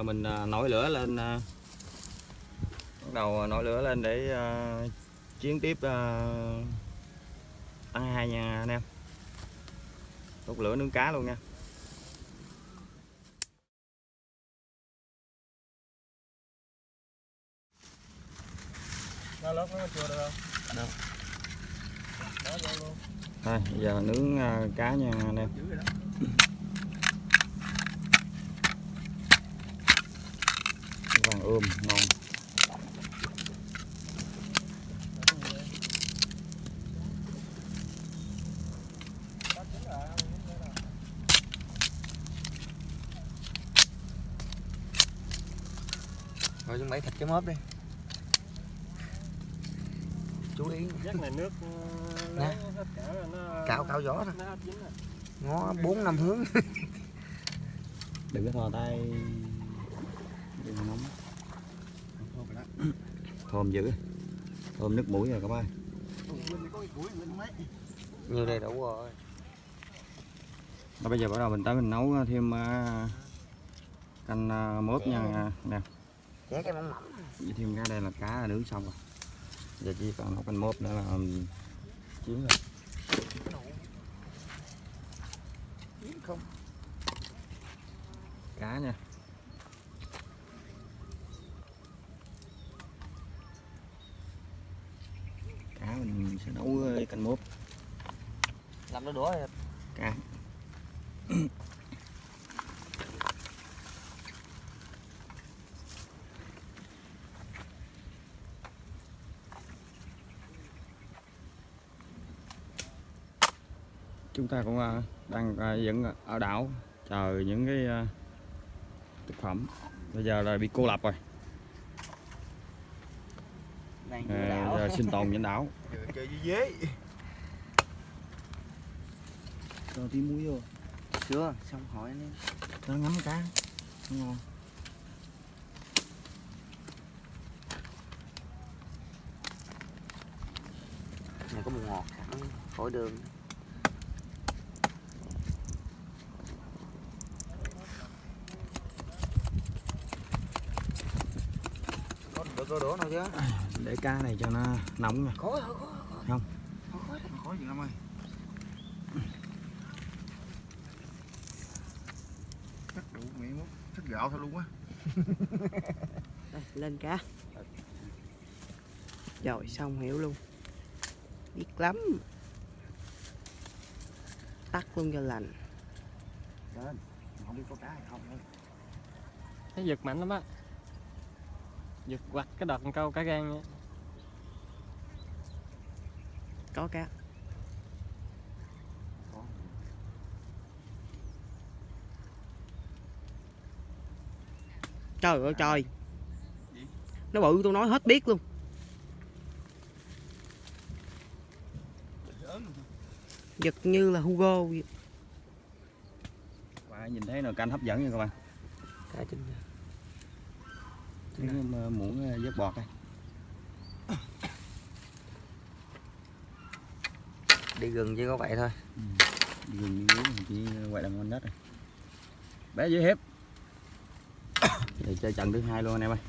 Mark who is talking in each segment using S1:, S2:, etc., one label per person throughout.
S1: mình nổi lửa lên, bắt đầu nổi lửa lên để chiến tiếp ăn hai nha anh em. Đốt lửa nướng cá luôn nha.
S2: Nó lót nó chưa được không?
S1: Được.
S2: Đó vô luôn.
S1: Thôi, giờ nướng cá nha anh em. Vàng ngon.
S3: Rồi chuẩn bị thịt cái mớp đi. Chú ý
S2: Chắc này nước
S3: nè.
S2: hết cả nó
S3: Cạo gió thôi.
S2: Nó hết dính rồi.
S3: Ngó 4-5 hướng.
S1: Đừng có thò tay, đừng nóng. Thơm dữ, thơm nước mũi rồi các bạn.
S3: Nhiều đây đủ rồi.
S1: Và bây giờ bắt đầu mình tới mình nấu thêm canh mớp nha nè.
S3: Chẻ cái mỏng mỏng.
S1: Với thêm cái đây là cá nướng xong rồi. Giờ chỉ còn nấu canh mớp nữa là chín rồi.
S3: Không.
S1: Cá nha. Cá mình sẽ nấu canh mớp.
S3: Làm đôi đũa rồi.
S1: Cá. Chúng ta cũng đang vẫn ở đảo chờ những cái thực phẩm. Bây giờ là bị cô lập rồi. Giờ sinh tồn trên đảo.
S3: Chơi với dế.
S1: Cho tí muối vô.
S3: Chưa, xong hỏi anh em.
S1: Cho nó ngấm cá. Ngon.
S3: Này có mùi ngọt sẵn khỏi đường. Có đũa nào chứ?
S1: Để cá này cho nó nóng nha.
S3: Khói
S1: Không.
S3: Khói gì lắm ơi.
S2: Chắc đủ miệng quá. Chắc gạo thôi luôn á.
S3: Đây, lên cá. Rồi xong hiểu luôn. Biết lắm. Tắt luôn cho lành.
S1: Lên. Không biết có cá hay không thôi.
S2: Thấy giật mạnh lắm á. Giật quặt cái đợt câu cá gan nha.
S3: Có cá. Trời ơi trời. Nó bự tôi nói hết biết luôn. Giật như là Hugo vậy.
S1: Các bạn nhìn thấy nồi canh hấp dẫn nha các bạn.
S3: Cá trên
S1: Cái muỗng vớt bọt đây.
S3: đi gừng chỉ có vậy thôi.
S1: Gừng miếng chỉ quậy là ngon nhất rồi. Bé dưới hiếp. Để chơi trận thứ hai luôn anh em ơi.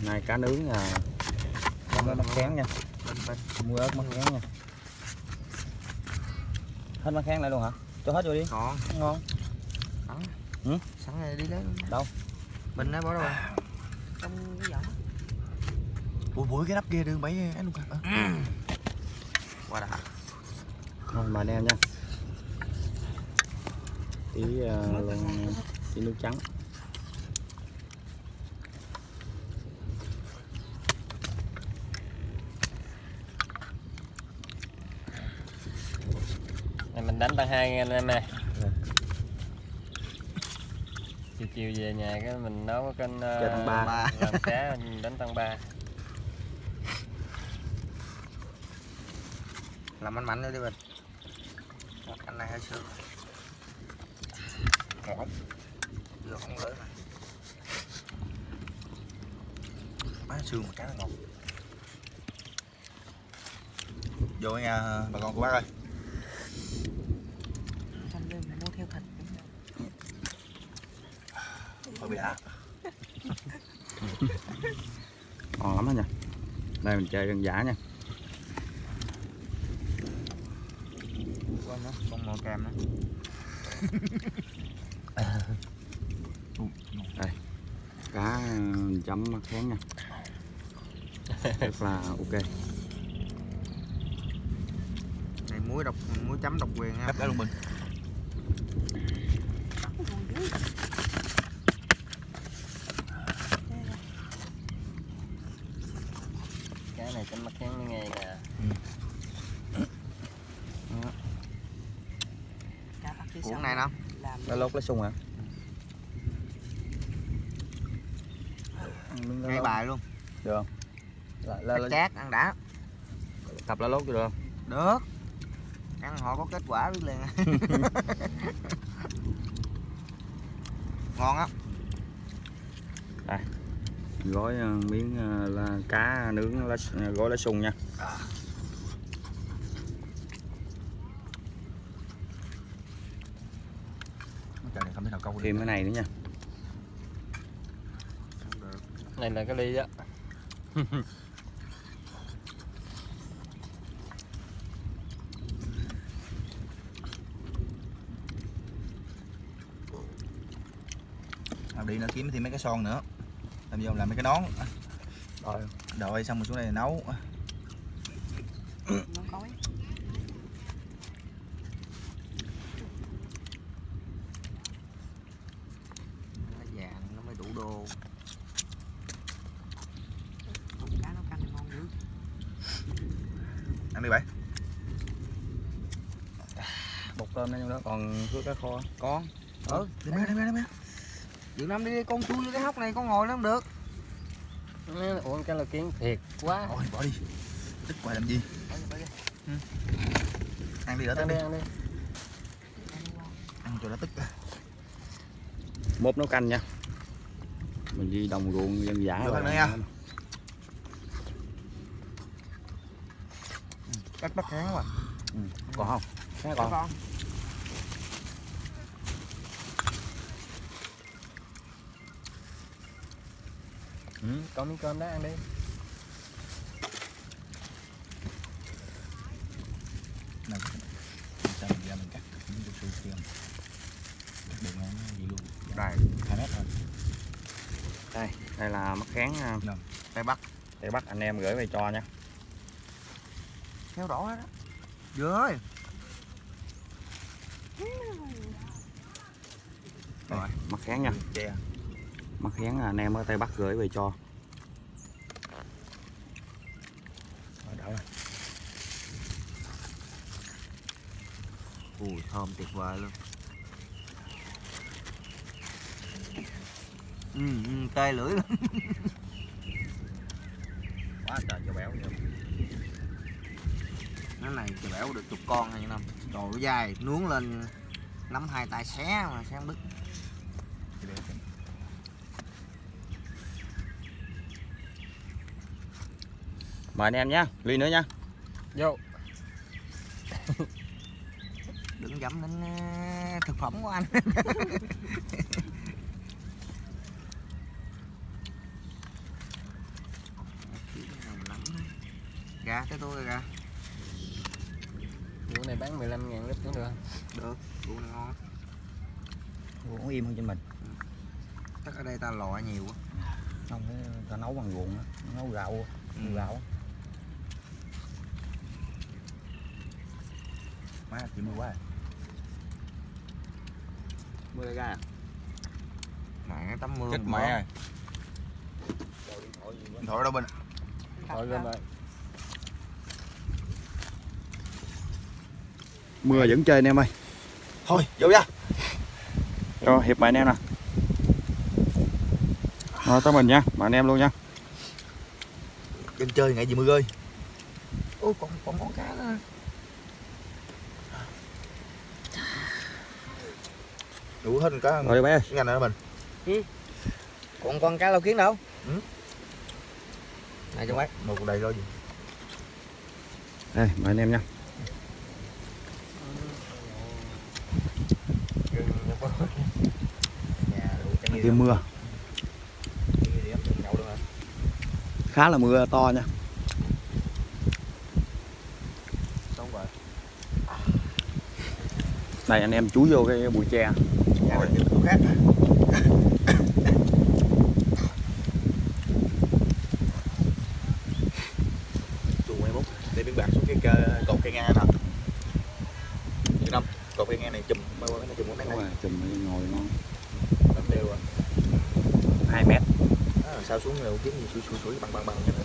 S1: Này cá nướng là mắc khén nha. Mua ớt mắc khén nha. Hết mắc khén lại luôn hả? Cho hết vô đi.
S3: Còn
S1: Ngon.
S3: sẵn.
S1: Ừ?
S3: Sẵn này đi lấy luôn.
S1: Đâu?
S3: Bình đó bỏ đâu rồi? Trong cái giỏ. Bụi cái nắp kia đừng bẫy ấy luôn. Qua đã.
S1: Thôi mời anh em nha. Tí nước trắng.
S2: Này mình đánh tăng 2 anh em nè. Chiều chiều về nhà cái mình nấu cái kênh
S1: tăng 3.
S2: làm cá mình đánh tăng 3.
S3: Làm mạnh mạnh đi Bình. Anh này hơi sương. Ngọt. Vô không lưỡi này. Má xương mà cá nó ngọt. Vô nha bà con cô bác ơi. Trong đêm mua theo thịt. Thôi bị đã.
S1: Ngon lắm đó nha. Đây mình chơi dân dã nha.
S3: Quên đó, con mò cam đó.
S1: Đây, cá chấm mắc khén nha. Rất là ok.
S3: Này muối chấm độc quyền nha. Hấp cá luôn mình.
S2: Cái này chấm mắc khén mới nghe nè.
S3: Cuộn này đâu?
S1: Lá lốt lá sung hả?
S3: Ngay bài luôn.
S1: Được không? Lá
S3: Chát ăn đã.
S1: tập lá lốt cho được không?
S3: Được. Ăn họ có kết quả biết liền. Ngon á.
S1: Đây. Gói miếng là cá nướng gói lá sung nha.
S3: Trời này không thể nào câu được.
S1: Thêm cái này nữa nha.
S2: Này là cái ly á.
S3: Đi nữa kiếm thêm mấy cái son nữa. Làm vô làm mấy cái nón. Đợi xong rồi xuống đây nấu. Nó vàng nó mới đủ đô. Cá nấu canh ngon dữ. Ăn đi bảy.
S1: Bột tôm ở trong đó còn phước cá kho.
S3: Con. Đi mẹ. Dự Năm đi con chui vô cái hốc này con ngồi nó không được.
S2: Ủa cái là kiến thiệt quá.
S3: Thôi bỏ đi. Tức hoài làm gì? Ăn đi đỡ tức đi. Ăn cho nó tức.
S1: Mốt nấu canh nha. Mình đi đồng ruộng dân dã
S3: rồi nha. Cắt bắt kháng quá.
S1: Còn không? Cái còn.
S2: Có miếng cơm đó ăn đi.
S3: Nào, sao mình ra mình cắt miếng cao su kia. Cắt đường ngang gì luôn. Đây, 2 mét thôi.
S1: Đây là mắc khén
S3: Tây Bắc.
S1: Tây Bắc anh em gửi về cho nha.
S3: Theo đỏ hết đó. Vừa ơi. Rồi,
S1: Mắc khén nha. Mắc khén anh em ở Tây Bắc gửi về cho.
S3: Đỡ rồi. Ui, thơm tuyệt vời luôn. Tê lưỡi luôn.
S1: Quá trời cho béo nha.
S3: Cái này thì béo được chục con hay như năm. Trời ơi, dài nướng lên nắm 2 tay xé mà xé không đứt.
S1: Mời anh em nhé, ly nữa nha.
S2: Vô.
S3: Đừng dẫm đến thực phẩm của anh. Gà tới tôi gà.
S2: Vụ này bán 15.000 lít cũng được.
S3: Được, vụ này ngon.
S1: Uống im hơn cho mình.
S3: Chắc ở đây ta lọ nhiều quá.
S1: Không, ta nấu bằng ruộng, nấu gạo, gạo.
S3: Má chỉ mưa quá.
S1: Mưa ra à?
S3: Mẹ tắm mưa.
S1: Chết mẹ rồi.
S3: Điện thoại đâu bên?
S2: Thôi lên rồi.
S1: Mưa vẫn chơi anh em ơi.
S3: Thôi, vô ra.
S1: Rồi, hiệp mời anh em nè. Rồi tới mình nha, mời anh em luôn nha.
S3: Dân chơi ngày gì mưa ơi. Ôi còn con cá nữa. Đủ hết cá.
S1: Rồi đi bé ơi.
S3: Cái này đó mình. Còn con cá lau kiến đâu? Này trong bác. Một đầy rồi gì.
S1: Đây, mời anh em nha. Thêm mưa. khá là mưa to nha.
S3: Xong rồi.
S1: Này anh em chúi vô cái bụi tre.
S3: Rồi tiếp tục khác. Chuồng 21 để biến bạc xuống cái cột cây ngang nè. Như năm cột cây ngang này chùm bao cái này chùm cái này.
S1: Chùm ngồi ngon.
S3: Đánh đều à.
S1: 2 mét.
S3: Sao xuống rồi kiếm gì sủi bằng cho nó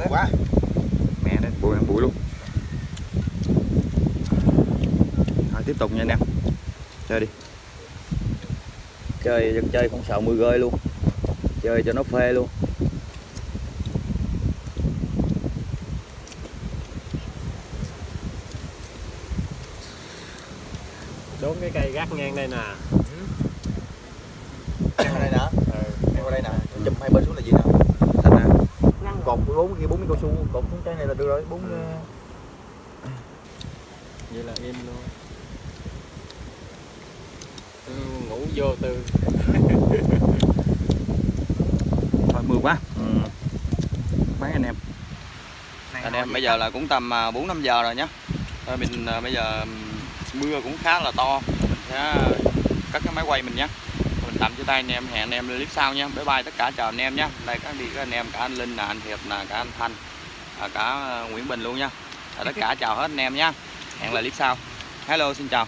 S3: quá
S1: Mẹ đấy, bụi ăn bụi luôn. Thôi tiếp tục nha anh em. Chơi đi. Chơi dân chơi không sợ mưa rơi luôn. Chơi cho nó phê luôn.
S2: Đốn cái cây gác ngang đây nè.
S3: Em qua đây nè. Em qua đây nè. Chùm hai bên xuống là gì nè?
S1: Thành ra
S3: Cột 4 kia 40 cao su, cột xuống trái này là được rồi, 4
S2: Vậy là im luôn. Ngủ vô từ.
S1: thôi mưa quá. Mấy anh em. Anh em bây giờ là cũng tầm 4-5 giờ rồi nhé. Thôi mình bây giờ mưa cũng khá là to. Mình sẽ cất cái máy quay mình nhé. Mình tạm chia tay anh em, hẹn anh em lên clip sau nha. Bye bye tất cả, chào anh em nhé. Đây các anh em, cả anh Linh, anh Hiệp, cả anh Thanh, cả Nguyễn Bình luôn nha. Tất cả chào hết anh em nhé. Hẹn lại clip sau. Hello, xin chào.